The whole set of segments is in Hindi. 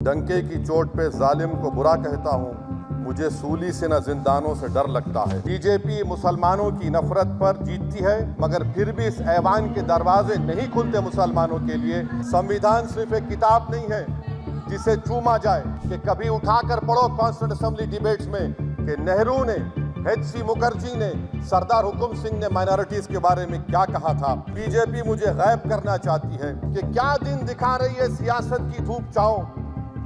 डंके की चोट पे जालिम को बुरा कहता हूँ, मुझे सूली से न जिंदानों से डर लगता है। बीजेपी मुसलमानों की नफरत पर जीतती है, मगर फिर भी इस ऐवान के दरवाजे नहीं खुलते मुसलमानों के लिए। संविधान सिर्फ एक किताब नहीं है जिसे चूमा जाए कि कभी उठाकर पढ़ो कॉन्स्टिट्यूंट असेंबली डिबेट्स में कि नेहरू ने, एच.सी. मुखर्जी ने, सरदार हुकुम सिंह ने माइनॉरिटीज के बारे में क्या कहा था। बीजेपी मुझे गायब करना चाहती है कि क्या दिन दिखा रही है सियासत की धूप छाओ।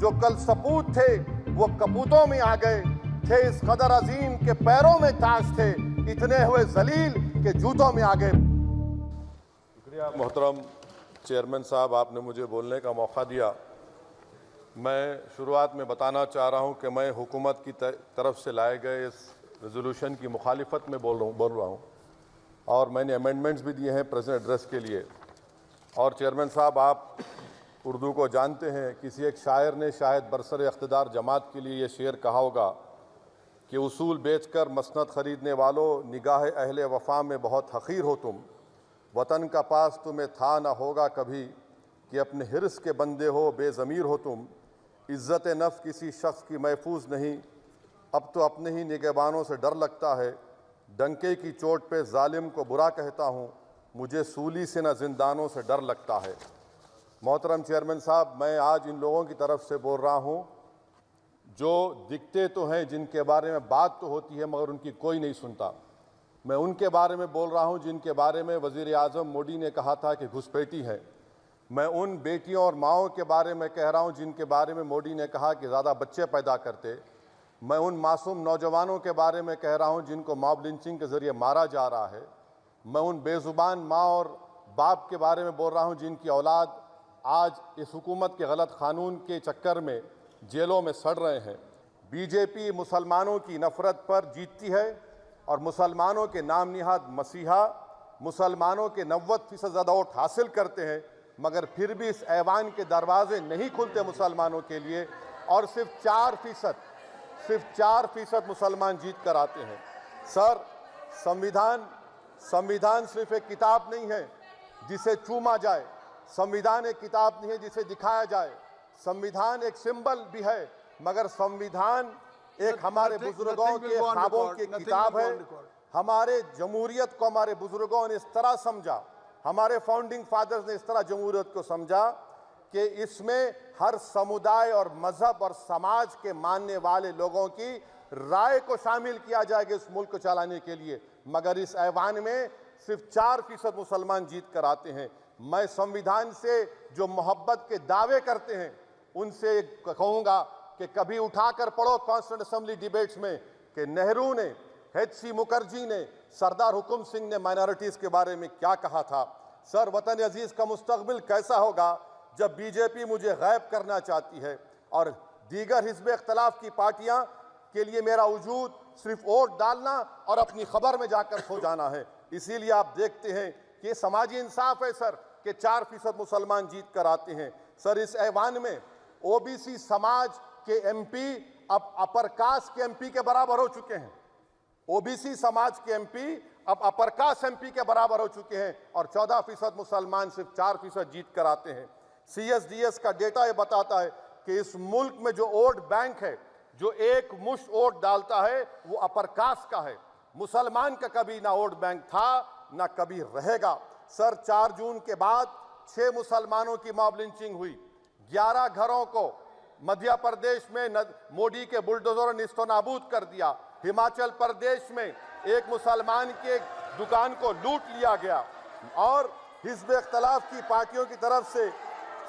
जो कल सपूत थे वो कपूतों में आ गए, थे इस कदर अजीम के पैरों में ताज थे, इतने हुए जलील के जूतों में आ गए। शुक्रिया मोहतरम चेयरमैन साहब, आपने मुझे बोलने का मौका दिया। मैं शुरुआत में बताना चाह रहा हूं कि मैं हुकूमत की तरफ से लाए गए इस रेजोल्यूशन की मुखालिफत में बोल रहा हूं और मैंने अमेंडमेंट्स भी दिए हैं प्रेजेंट एड्रेस के लिए। और चेयरमैन साहब, आप उर्दू को जानते हैं, किसी एक शायर ने शायद बरसर इख्तिदार जमात के लिए ये शेर कहा होगा कि उसूल बेचकर मसनद ख़रीदने वालों, निगाह अहले वफ़ा में बहुत हक़ीर हो तुम। वतन का पास तुम्हें था न होगा कभी, कि अपने हिर्स के बंदे हो, बेज़मीर हो तुम। इज़्ज़त नफ्स किसी शख्स की महफूज नहीं, अब तो अपने ही निगहबानों से डर लगता है। डंके की चोट पे जालिम को बुरा कहता हूँ, मुझे सूली से न जिंदानों से डर लगता है। मोहतरम चेयरमैन साहब, मैं आज इन लोगों की तरफ से बोल रहा हूँ जो दिखते तो हैं, जिनके बारे में बात तो होती है मगर उनकी कोई नहीं सुनता। मैं उनके बारे में बोल रहा हूँ जिनके बारे में वज़ीर आज़म मोदी ने कहा था कि घुसपैठी है। मैं उन बेटियों और माओं के बारे में कह रहा हूँ जिनके बारे में मोदी ने कहा कि ज़्यादा बच्चे पैदा करते। मैं उन मासूम नौजवानों के बारे में कह रहा हूँ जिनको मॉब लिंचिंग के ज़रिए मारा जा रहा है। मैं उन बेज़ुबान माँ और बाप के बारे में बोल रहा हूँ जिनकी औलाद आज इस हुकूमत के गलत कानून के चक्कर में जेलों में सड़ रहे हैं। बीजेपी मुसलमानों की नफरत पर जीतती है और मुसलमानों के नाम निहाद मसीहा मुसलमानों के 90% ज़्यादा वोट हासिल करते हैं, मगर फिर भी इस ऐवान के दरवाजे नहीं खुलते मुसलमानों के लिए और सिर्फ 4% मुसलमान जीत कर आते हैं। सर, संविधान सिर्फ एक किताब नहीं है जिसे चूमा जाए, संविधान एक किताब नहीं है जिसे दिखाया जाए, संविधान एक सिंबल भी है, मगर संविधान एक हमारे बुजुर्गों के ख्वाबों की किताब है। हमारे जमहूरियत को हमारे बुजुर्गों ने इस तरह समझा, हमारे फाउंडिंग फादर्स ने इस तरह जमहूरियत को समझा कि इसमें हर समुदाय और मजहब और समाज के मानने वाले लोगों की राय को शामिल किया जाएगा इस मुल्क को चलाने के लिए, मगर इस ऐवान में सिर्फ 4% मुसलमान जीत कर आते हैं। मैं संविधान से जो मोहब्बत के दावे करते हैं उनसे कहूँगा कि कभी उठाकर पढ़ो कॉन्स्टिट्यूंट असेंबली डिबेट्स में कि नेहरू ने, एच.सी. मुखर्जी ने, सरदार हुकुम सिंह ने माइनॉरिटीज़ के बारे में क्या कहा था। सर, वतन अजीज़ का मुस्तकबिल कैसा होगा जब बीजेपी मुझे गायब करना चाहती है और दीगर हिज़्ब इख्तिलाफ की पार्टियां के लिए मेरा वजूद सिर्फ वोट डालना और अपनी खबर में जाकर सो जाना है। इसीलिए आप देखते हैं कि समाजी इंसाफ है सर कि 4% मुसलमान जीत कर आते हैं। सर, इस ऐवान में ओबीसी समाज के एमपी अब अपर कास्ट के एमपी के बराबर हो चुके हैं। ओबीसी समाज के एमपी अब अपर कास्ट एमपी के बराबर हो चुके हैं और 14% मुसलमान सिर्फ 4% जीत कर आते हैं। CSDS का डेटा ये बताता है कि इस मुल्क में जो वोट बैंक है, जो एक मुश्त वोट डालता है, वो अपर कास्ट का है। मुसलमान का कभी ना वोट बैंक था ना कभी रहेगा। सर, 4 जून के बाद 6 मुसलमानों की मॉब लिंचिंग हुई, 11 घरों को मध्य प्रदेश में मोदी के बुलडोजर ने निस्तनाबूद कर दिया। हिमाचल प्रदेश में एक मुसलमान के दुकान को लूट लिया गया और हिज़्ब इख्तिलाफ की पार्टियों की तरफ से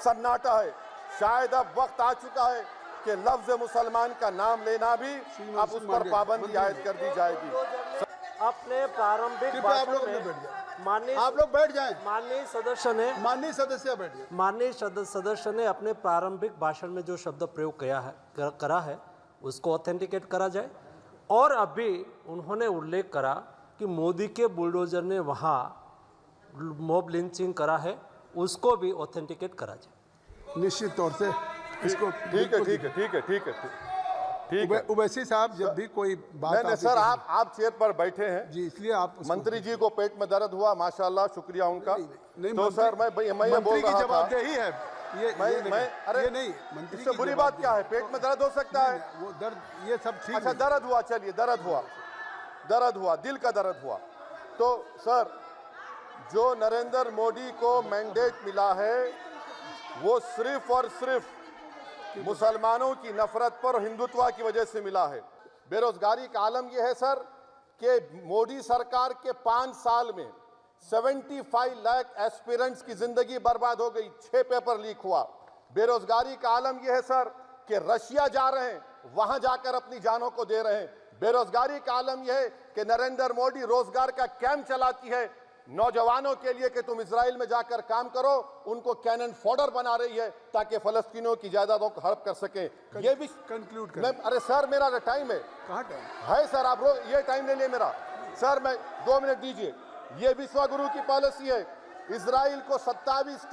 सन्नाटा है। शायद अब वक्त आ चुका है कि लफ्ज़ मुसलमान का नाम लेना भी अब उस पर पाबंदी आयद कर दी जाएगी। अपने प्रारंभिक भाषण में माननीय आप लोग बैठ जाएं। माननीय सदस्य ने अपने प्रारंभिक भाषण में जो शब्द प्रयोग करा है उसको ऑथेंटिकेट करा जाए। और अभी उन्होंने उल्लेख करा कि मोदी के बुलडोजर ने वहाँ मॉब लिंचिंग करा है, उसको भी ऑथेंटिकेट करा जाए। निश्चित तौर से इसको ठीक है। उवैसी साहब, जब भी कोई बात नहीं सर, आप चेयर पर बैठे हैं जी, इसलिए आप मंत्री जी को पेट में दर्द हुआ, माशाल्लाह, शुक्रिया उनका। नहीं, तो सर मैं ये बोल रहा था, जवाबदेही है ये नहीं मंत्री इससे की बुरी जवाब बात क्या है? दें। पेट में दर्द हो सकता है। वो दर्द ये सब ठीक अच्छा, नहीं। दर्द हुआ, चलिए दर्द हुआ, दिल का दर्द हुआ। तो सर, जो नरेंद्र मोदी को मैंडेट मिला है वो सिर्फ और सिर्फ मुसलमानों की नफरत पर हिंदुत्व की वजह से मिला है। बेरोजगारी का आलम यह है सर कि मोदी सरकार के 5 साल में 75 लाख एस्पिरेंट्स की जिंदगी बर्बाद हो गई, 6 पेपर लीक हुआ। बेरोजगारी का आलम यह है सर कि रशिया जा रहे हैं, वहां जाकर अपनी जानों को दे रहे हैं। बेरोजगारी का आलम यह है कि नरेंद्र मोदी रोजगार का कैंप चलाती है नौजवानों के लिए कि तुम इजराइल में जाकर काम करो, उनको कैनन फॉडर बना रही है ताकि फलस्तीनियों की जायदादों को हड़प कर सकें। ये भी कंक्लूड मैं, अरे सर मेरा टाइम है। कहाँ टाइम है सर, आप ये टाइम ले लिए मेरा। सर मैं 2 मिनट दीजिए। ये विश्वगुरु की पॉलिसी है। इजराइल को 27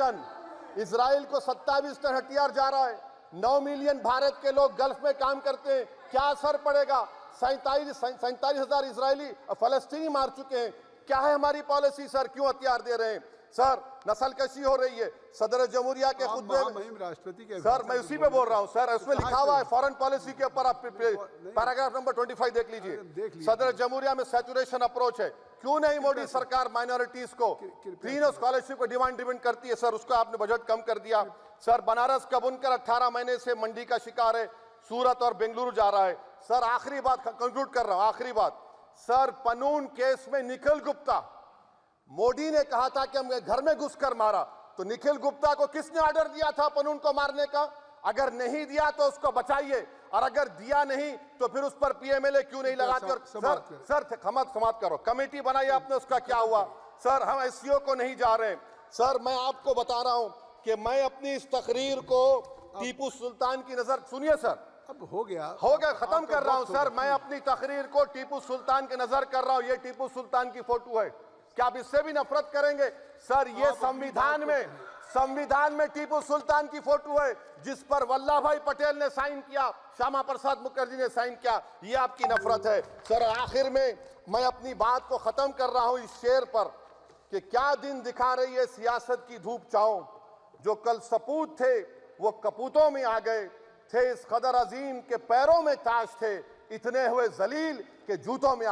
टन हथियार जा रहा है। 9 मिलियन भारत के लोग गल्फ में काम करते हैं, क्या असर पड़ेगा? 47,000 इजरायली फलस्तीनी मार चुके हैं। क्या है हमारी पॉलिसी सर? क्यों हथियार दे रहे हैं सर? नस्लकशी हो रही है। सदर जमहूरिया के खुतबे में राष्ट्रपति के सर, मैं उसी पे बोल रहा हूं सर, उसमें लिखा हुआ है फॉरेन पॉलिसी के ऊपर, आप पैराग्राफ नंबर 25 देख लीजिए। सदर जमहूरिया में सैचुरेशन अप्रोच है। क्यों नहीं मोदी सरकार माइनॉरिटीज को तीनों स्कॉलरशिप को डिमांड करती है सर? उसको आपने बजट कम कर दिया सर। बनारस का बुनकर 18 महीने से मंडी का शिकार है, सूरत और बेंगलुरु जा रहा है सर। आखिरी बात कंक्लूड कर रहा हूं, आखिरी बात सर, पनून केस में निखिल गुप्ता, मोदी ने कहा था कि हम घर में घुसकर मारा, तो निखिल गुप्ता को किसने ऑर्डर दिया था पनून को मारने का? अगर नहीं दिया तो उसको बचाइए, और अगर दिया नहीं तो फिर उस पर पीएमएलए क्यों नहीं लगाकर? सर समाप्त करो। कमेटी बनाई आपने, उसका क्या हुआ? सर हम एससीओ को नहीं जा रहे। सर मैं आपको बता रहा हूं कि मैं अपनी इस तकरीर को टीपू सुल्तान की नजर, सुनिए सर, अब हो गया, खत्म कर रहा हूं सर। मैं अपनी तकरीर को टीपू सुल्तान के नजर कर रहा हूं। ये टीपू सुल्तान की फोटो है, क्या आप इससे भी नफरत करेंगे सर? ये संविधान में टीपू सुल्तान की फोटो है जिस पर वल्लभ भाई पटेल ने साइन किया, श्यामा प्रसाद मुखर्जी ने साइन किया। ये आपकी नफरत है सर। आखिर में मैं अपनी बात को खत्म कर रहा हूं इस शेर पर कि क्या दिन दिखा रही है सियासत की धूप छांव। जो कल सपूत थे वो कपूतों में आ गए, थे इस कदर अजीम के पैरों में ताज थे, इतने हुए जलील के जूतों में